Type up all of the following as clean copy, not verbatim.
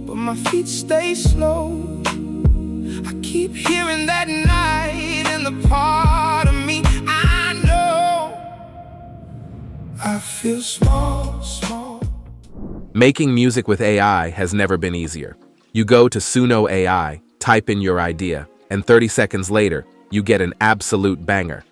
but my feet stay slow. I keep hearing that night in the part of me I know. I feel small, small. Making music with AI has never been easier. You go to Suno AI, type in your idea, and 30 seconds later, you get an absolute banger.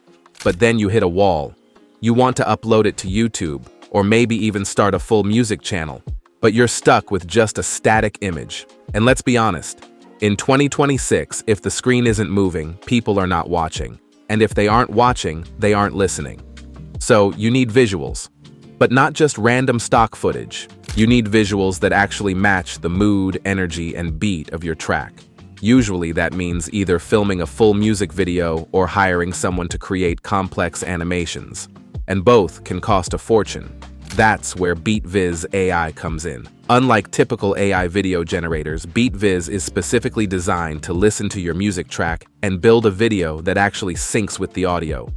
But then you hit a wall. You want to upload it to YouTube, or maybe even start a full music channel, but you're stuck with just a static image. And let's be honest, in 2026, if the screen isn't moving, people are not watching. And if they aren't watching, they aren't listening. So you need visuals, but not just random stock footage. You need visuals that actually match the mood, energy, and beat of your track. Usually that means either filming a full music video or hiring someone to create complex animations. And both can cost a fortune. That's where BeatViz AI comes in. Unlike typical AI video generators, BeatViz is specifically designed to listen to your music track and build a video that actually syncs with the audio.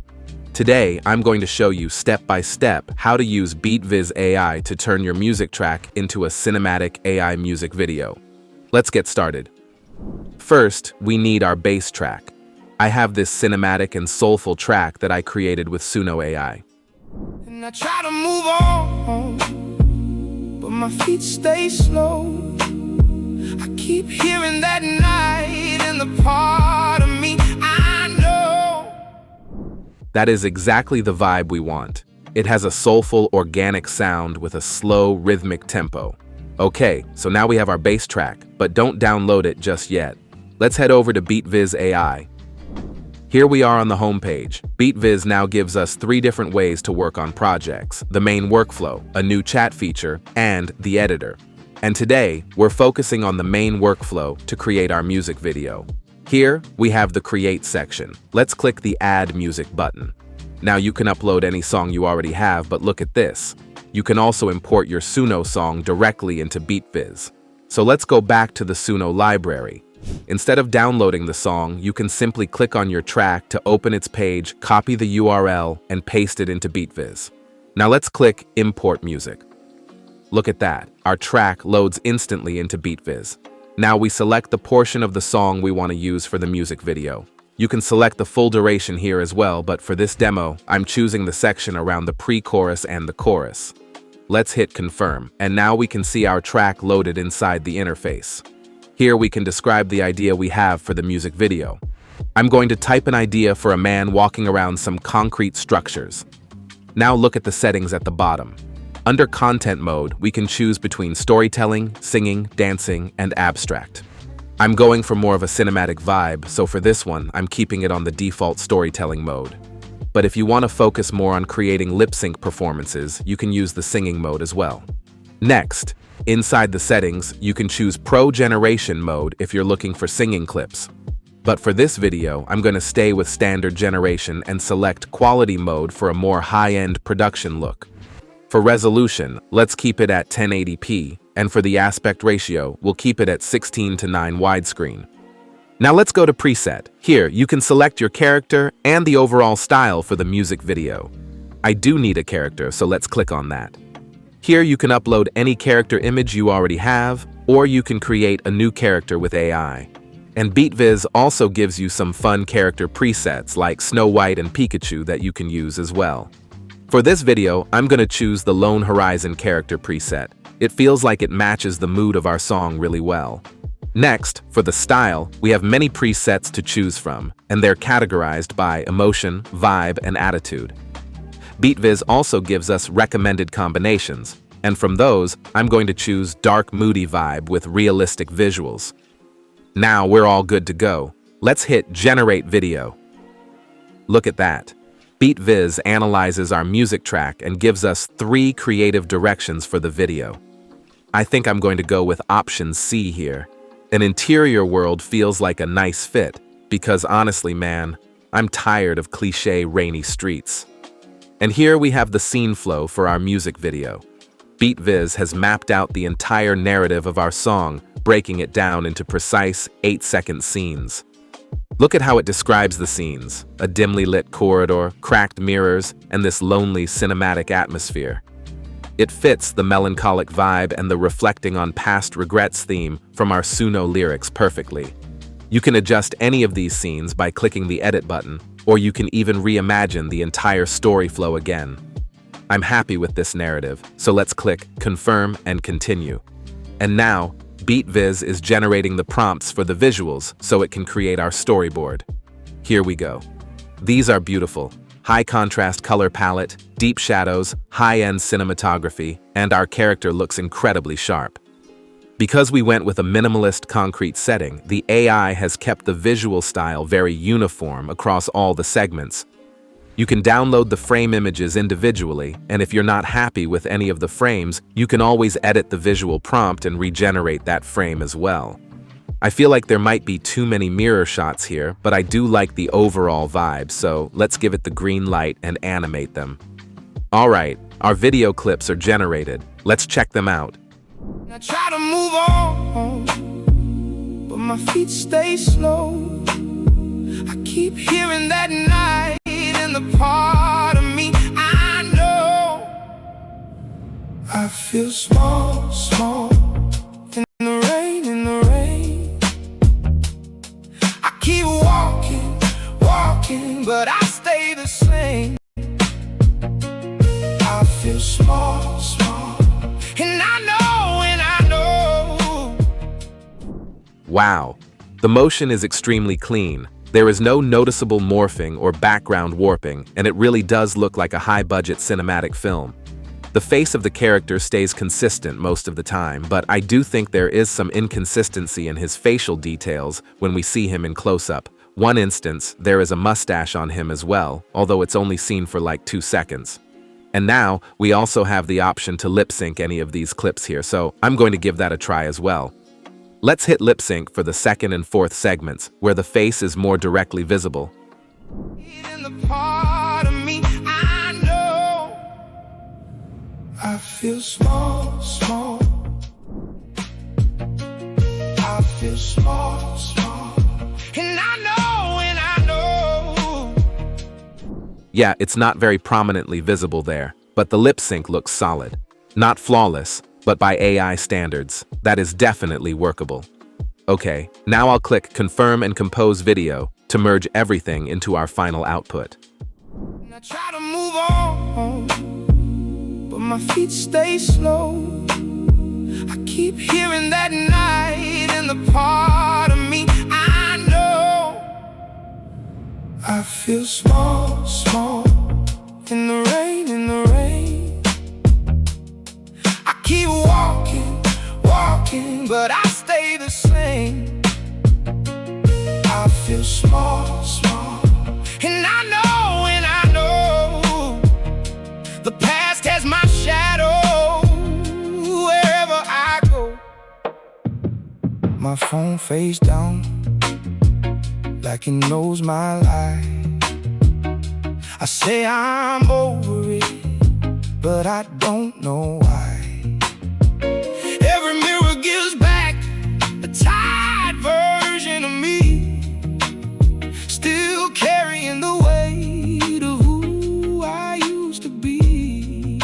Today, I'm going to show you step by step how to use BeatViz AI to turn your music track into a cinematic AI music video. Let's get started. First, we need our bass track. I have this cinematic and soulful track that I created with Suno AI. And I try to move on, but my feet stay slow. I keep hearing that night in the part of me I know. That is exactly the vibe we want. It has a soulful, organic sound with a slow, rhythmic tempo. Okay, so now we have our bass track, but don't download it just yet. Let's head over to BeatViz AI. Here we are on the homepage. BeatViz now gives us 3 different ways to work on projects: the main workflow, a new chat feature, and the editor. And today, we're focusing on the main workflow to create our music video. Here, we have the Create section. Let's click the Add Music button. Now you can upload any song you already have, but look at this. You can also import your Suno song directly into BeatViz. So let's go back to the Suno library. Instead of downloading the song, you can simply click on your track to open its page, copy the URL, and paste it into BeatViz. Now let's click Import Music. Look at that, our track loads instantly into BeatViz. Now we select the portion of the song we want to use for the music video. You can select the full duration here as well, but for this demo, I'm choosing the section around the pre-chorus and the chorus. Let's hit Confirm, and now we can see our track loaded inside the interface. Here we can describe the idea we have for the music video. I'm going to type an idea for a man walking around some concrete structures. Now look at the settings at the bottom. Under Content mode, we can choose between storytelling, singing, dancing, and abstract. I'm going for more of a cinematic vibe, so for this one, I'm keeping it on the default storytelling mode. But if you want to focus more on creating lip-sync performances, you can use the singing mode as well. Next, inside the settings, you can choose Pro Generation mode if you're looking for singing clips. But for this video, I'm going to stay with Standard Generation and select Quality mode for a more high-end production look. For resolution, let's keep it at 1080p, and for the aspect ratio, we'll keep it at 16:9 widescreen. Now let's go to Preset. Here, you can select your character and the overall style for the music video. I do need a character, so let's click on that. Here you can upload any character image you already have, or you can create a new character with AI. And BeatViz also gives you some fun character presets like Snow White and Pikachu that you can use as well. For this video, I'm going to choose the Lone Horizon character preset. It feels like it matches the mood of our song really well. Next, for the style, we have many presets to choose from, and they're categorized by emotion, vibe, and attitude. BeatViz also gives us recommended combinations, and from those, I'm going to choose dark, moody vibe with realistic visuals. Now we're all good to go. Let's hit Generate Video. Look at that. BeatViz analyzes our music track and gives us 3 creative directions for the video. I think I'm going to go with option C here. An interior world feels like a nice fit, because honestly, man, I'm tired of cliché rainy streets. And here we have the scene flow for our music video. BeatViz has mapped out the entire narrative of our song, breaking it down into precise 8-second scenes. Look at how it describes the scenes: a dimly lit corridor, cracked mirrors, and this lonely cinematic atmosphere. It fits the melancholic vibe and the reflecting on past regrets theme from our Suno lyrics perfectly. You can adjust any of these scenes by clicking the edit button, or you can even reimagine the entire story flow again. I'm happy with this narrative, so let's click confirm and continue. And now, BeatViz is generating the prompts for the visuals so it can create our storyboard. Here we go. These are beautiful. High contrast color palette, deep shadows, high-end cinematography, and our character looks incredibly sharp. Because we went with a minimalist concrete setting, the AI has kept the visual style very uniform across all the segments. You can download the frame images individually, and if you're not happy with any of the frames, you can always edit the visual prompt and regenerate that frame as well. I feel like there might be too many mirror shots here, but I do like the overall vibe, so let's give it the green light and animate them. Alright, our video clips are generated. Let's check them out. I try to move on, but my feet stay slow. I keep hearing that night in the part of me I know. I feel small, small in the rain, in the rain. I keep walking, walking, but I stay the same. I feel small, small, and I know. Wow, the motion is extremely clean. There is no noticeable morphing or background warping, and it really does look like a high-budget cinematic film. The face of the character stays consistent most of the time, but I do think there is some inconsistency in his facial details when we see him in close-up. One instance, there is a mustache on him as well, although it's only seen for like 2 seconds. And now, we also have the option to lip-sync any of these clips here, so I'm going to give that a try as well. Let's hit lip sync for the second and fourth segments, where the face is more directly visible. In the part of me I know. I feel small, small. I feel small, small. And I know. Yeah, it's not very prominently visible there, but the lip sync looks solid. Not flawless, but by AI standards, that is definitely workable. Okay, now I'll click Confirm and Compose Video to merge everything into our final output. I try to move on, but my feet stay slow. I keep hearing that night in the part of me I know. I feel small, small in the rain, in the rain. I keep walking, walking, but I stay the same. I feel small, small, and I know the past has my shadow wherever I go. My phone face down, like it knows my life. I say I'm over it, but I don't know why. Every mirror gives back a tired version of me, still carrying the weight of who I used to be.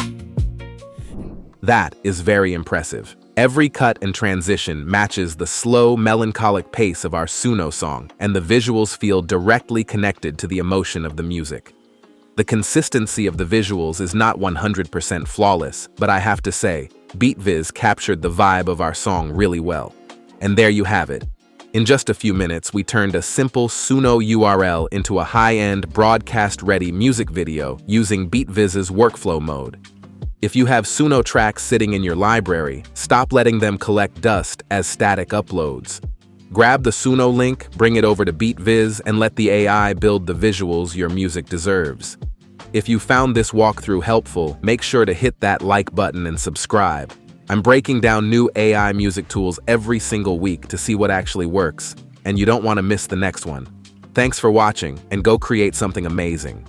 That is very impressive. Every cut and transition matches the slow, melancholic pace of our Suno song, and the visuals feel directly connected to the emotion of the music. The consistency of the visuals is not 100% flawless, but I have to say, BeatViz captured the vibe of our song really well. And there you have it. In just a few minutes, we turned a simple Suno URL into a high-end, broadcast-ready music video using BeatViz's workflow mode. If you have Suno tracks sitting in your library, stop letting them collect dust as static uploads. Grab the Suno link, bring it over to BeatViz, and let the AI build the visuals your music deserves. If you found this walkthrough helpful, make sure to hit that like button and subscribe. I'm breaking down new AI music tools every single week to see what actually works, and you don't want to miss the next one. Thanks for watching, and go create something amazing.